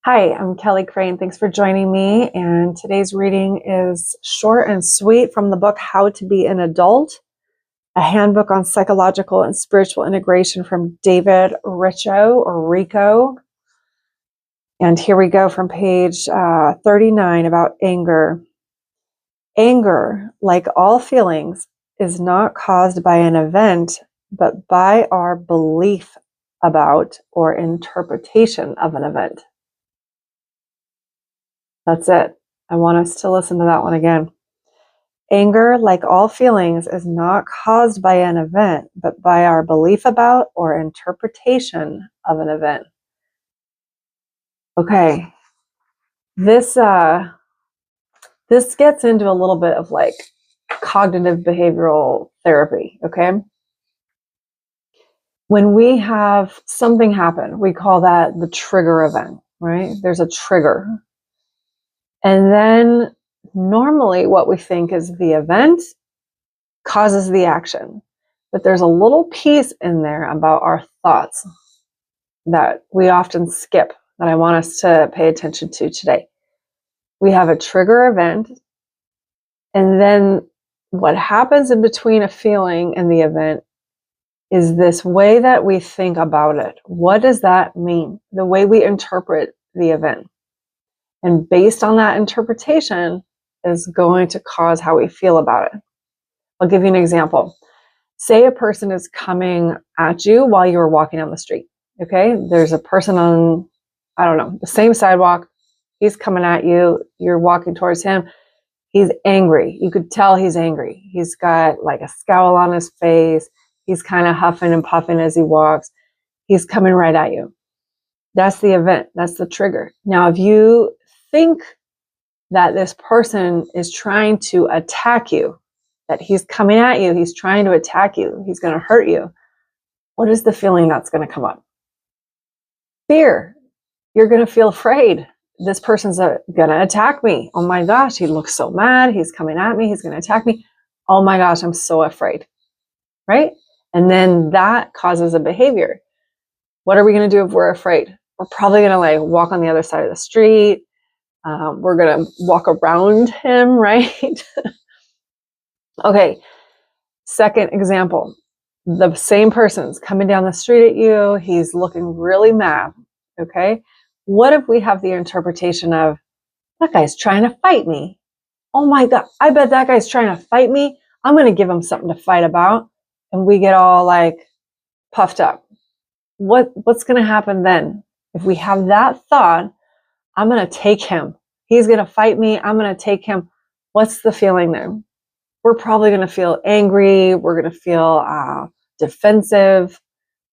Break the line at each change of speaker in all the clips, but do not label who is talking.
Hi, I'm Kelly Crane. Thanks for joining me. And today's reading is short and sweet from the book How to Be an Adult, a handbook on psychological and spiritual integration from David Richo or Rico. And here we go from page 39 about anger. Anger, like all feelings, is not caused by an event, but by our belief about or interpretation of an event. That's it. I want us to listen to that one again. Anger, like all feelings, is not caused by an event, but by our belief about or interpretation of an event. Okay, this gets into a little bit of like cognitive behavioral therapy, okay? When we have something happen, we call that the trigger event, right? There's a trigger. And then normally what we think is the event causes the action. But there's a little piece in there about our thoughts that we often skip that I want us to pay attention to today. We have a trigger event, and then what happens in between a feeling and the event is this way that we think about it. What does that mean? The way we interpret the event. And based on that interpretation is going to cause how we feel about it. I'll give you an example. Say a person is coming at you while you were walking down the street, okay? There's a person on, I don't know, the same sidewalk. He's coming at you. You're walking towards him. He's angry. You could tell he's angry. He's got like a scowl on his face. He's kind of huffing and puffing as he walks. He's coming right at you. That's the event. That's the trigger. Now, if you think that this person is trying to attack you, that he's coming at you, he's trying to attack you, he's going to hurt you, what is the feeling that's going to come up? Fear. You're going to feel afraid. This person's going to attack me. Oh my gosh, he looks so mad. He's coming at me. He's going to attack me. Oh my gosh, I'm so afraid. Right? And then that causes a behavior. What are we going to do if we're afraid? We're probably going to like walk on the other side of the street. We're going to walk around him, right? Okay, second example. The same person's coming down the street at you. He's looking really mad, okay? What if we have the interpretation of, that guy's trying to fight me? Oh my God, I bet that guy's trying to fight me. I'm going to give him something to fight about. And we get all like puffed up. What's going to happen then? If we have that thought, I'm going to take him. He's going to fight me. I'm going to take him. What's the feeling there? We're probably going to feel angry. We're going to feel defensive,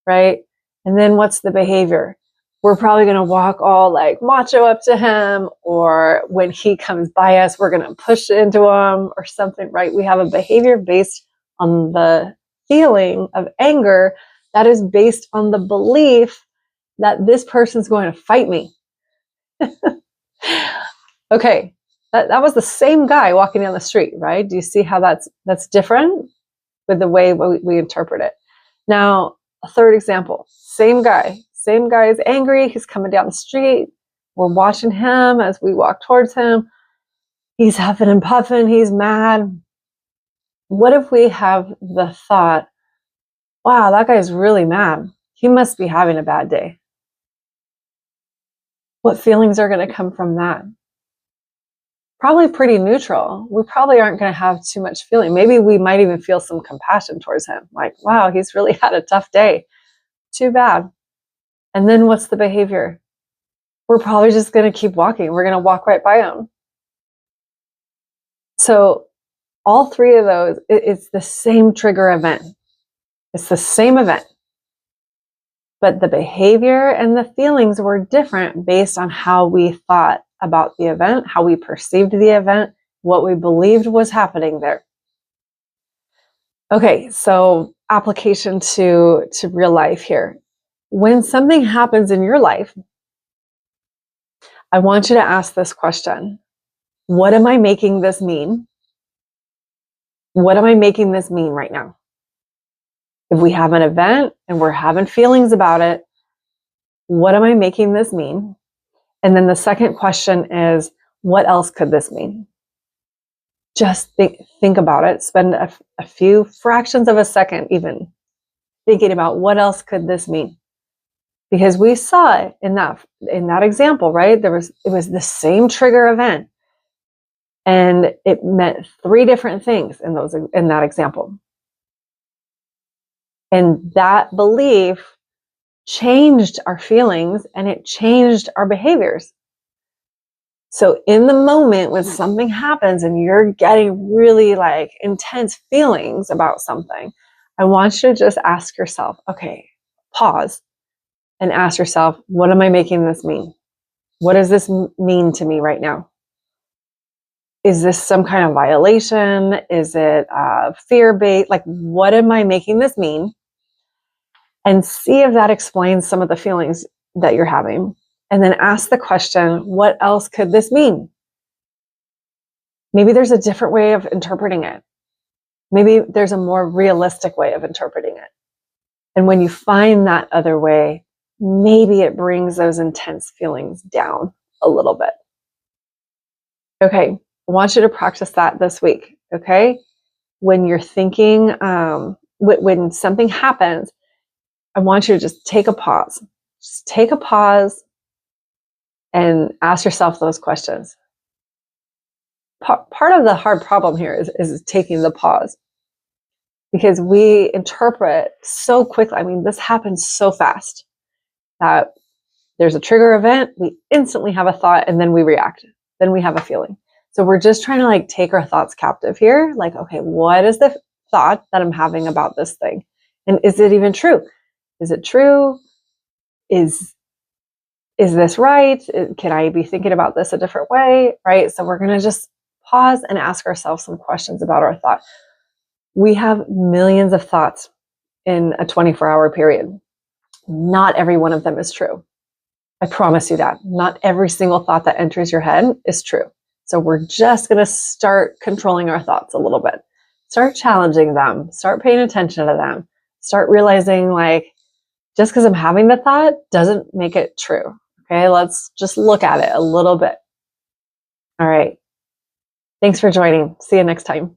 right? And then what's the behavior? We're probably going to walk all like macho up to him, or when he comes by us, we're going to push into him or something, right? We have a behavior based on the feeling of anger that is based on the belief that this person's going to fight me. Okay. That was the same guy walking down the street, right? Do you see how that's different with the way we interpret it? Now, a third example, same guy is angry. He's coming down the street. We're watching him as we walk towards him. He's huffing and puffing. He's mad. What if we have the thought, wow, that guy's really mad. He must be having a bad day. What feelings are going to come from that? Probably pretty neutral. We probably aren't going to have too much feeling. Maybe we might even feel some compassion towards him. Like, wow, he's really had a tough day. Too bad. And then what's the behavior? We're probably just going to keep walking. We're going to walk right by him. So all three of those, it's the same trigger event. It's the same event. But the behavior and the feelings were different based on how we thought about the event, how we perceived the event, what we believed was happening there. Okay, so application to real life here. When something happens in your life, I want you to ask this question. What am I making this mean? What am I making this mean right now? If we have an event and we're having feelings about it, what am I making this mean? And then the second question is, what else could this mean? Just think about it. Spend a few fractions of a second even thinking about what else could this mean? Because we saw it in that example, right? It was the same trigger event, and it meant 3 different things in that example. And that belief changed our feelings and it changed our behaviors. So in the moment when something happens and you're getting really like intense feelings about something, I want you to just ask yourself, okay, pause and ask yourself, what am I making this mean? What does this mean to me right now? Is this some kind of violation? Is it fear-based? Like, what am I making this mean? And see if that explains some of the feelings that you're having. And then ask the question, what else could this mean? Maybe there's a different way of interpreting it. Maybe there's a more realistic way of interpreting it. And when you find that other way, maybe it brings those intense feelings down a little bit. Okay, I want you to practice that this week, okay? When you're thinking, when something happens, I want you to just take a pause. Just take a pause and ask yourself those questions. Part of the hard problem here is taking the pause, because we interpret so quickly. I mean, this happens so fast that there's a trigger event, we instantly have a thought, and then we react. Then we have a feeling. So we're just trying to like take our thoughts captive here. Like, okay, what is the thought that I'm having about this thing? And is it even true? Is it true? Is this right? Can I be thinking about this a different way? Right? So we're going to just pause and ask ourselves some questions about our thought. We have millions of thoughts in a 24-hour period. Not every one of them is true. I promise you that. Not every single thought that enters your head is true. So we're just going to start controlling our thoughts a little bit. Start challenging them. Start paying attention to them. Start realizing, like, just because I'm having the thought doesn't make it true. Okay, let's just look at it a little bit. All right. Thanks for joining. See you next time.